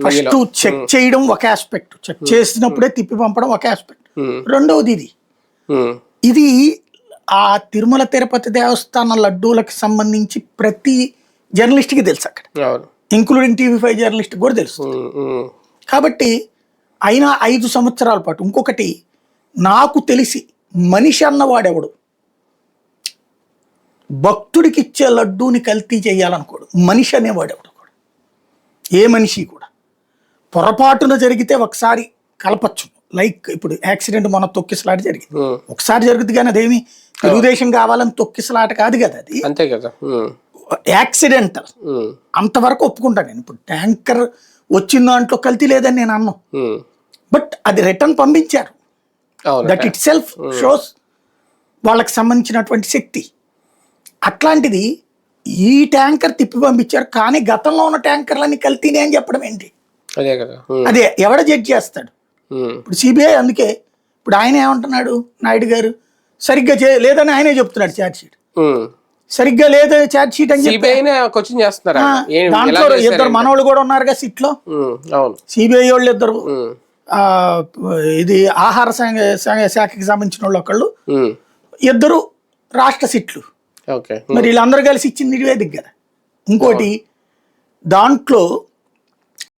First check చేయడం ఒక aspect, check చేసినప్పుడే తిప్పి పంపడం ఒక ఆస్పెక్ట్. రెండవది ఇది ఆ తిరుమల తిరుపతి దేవస్థానం లడ్డూలకు సంబంధించి ప్రతి జర్నలిస్ట్కి తెలుసు అక్కడ, ఇంక్లూడింగ్ TV5 జర్నలిస్ట్ కూడా తెలుసు. కాబట్టి అయినా 5 సంవత్సరాల పాటు. ఇంకొకటి నాకు తెలిసి మనిషి అన్నవాడెవడు భక్తుడికి ఇచ్చే లడ్డూని కల్తీ చేయాలనుకోడు. మనిషి అనేవాడెవడు కూడా, ఏ మనిషి కూడా పొరపాటున జరిగితే ఒకసారి కలపచ్చు. లైక్ ఇప్పుడు యాక్సిడెంట్ మన తొక్కిసలాట జరిగింది, ఒకసారి జరుగుతుంది కానీ అదేమి తెలుగుదేశం కావాలని తొక్కిసలాట కాదు కదా, అది అంతే కదా, యాక్సిడెంటల్. అంతవరకు ఒప్పుకుంటాను నేను. ఇప్పుడు ట్యాంకర్ వచ్చిన దాంట్లో కల్తీ లేదని నేను అన్నాను, బట్ అది రిటర్న్ పంపించారు. దట్ ఇట్ సెల్ఫ్ షోస్ వాళ్ళకి సంబంధించినటువంటి శక్తి. అట్లాంటిది ఈ ట్యాంకర్ తిప్పి పంపించారు, కానీ గతంలో ఉన్న ట్యాంకర్లన్నీ కల్తీనే అని చెప్పడం ఏంటి? అదే ఎవడ జడ్జ్ చేస్తాడు? ఇప్పుడు సిబిఐ. అందుకే ఇప్పుడు ఆయన ఏమంటున్నాడు, నాయుడు గారు సరిగ్గా లేదని ఆయనే చెప్తున్నాడు. ఛార్జ్ షీట్ సరిగ్గా లేదు, ఛార్జ్ షీట్ అని చెప్పి దాంట్లో 2 మనోళ్ళు కూడా ఉన్నారుగా సిట్ లో. సిబిఐ వాళ్ళు 2, ఇది ఆహార శాఖకి సంబంధించిన వాళ్ళు ఒకళ్ళు, 2 రాష్ట్ర సిట్లు. మరి వీళ్ళందరూ కలిసి ఇచ్చింది నివేదిక కదా. ఇంకోటి దాంట్లో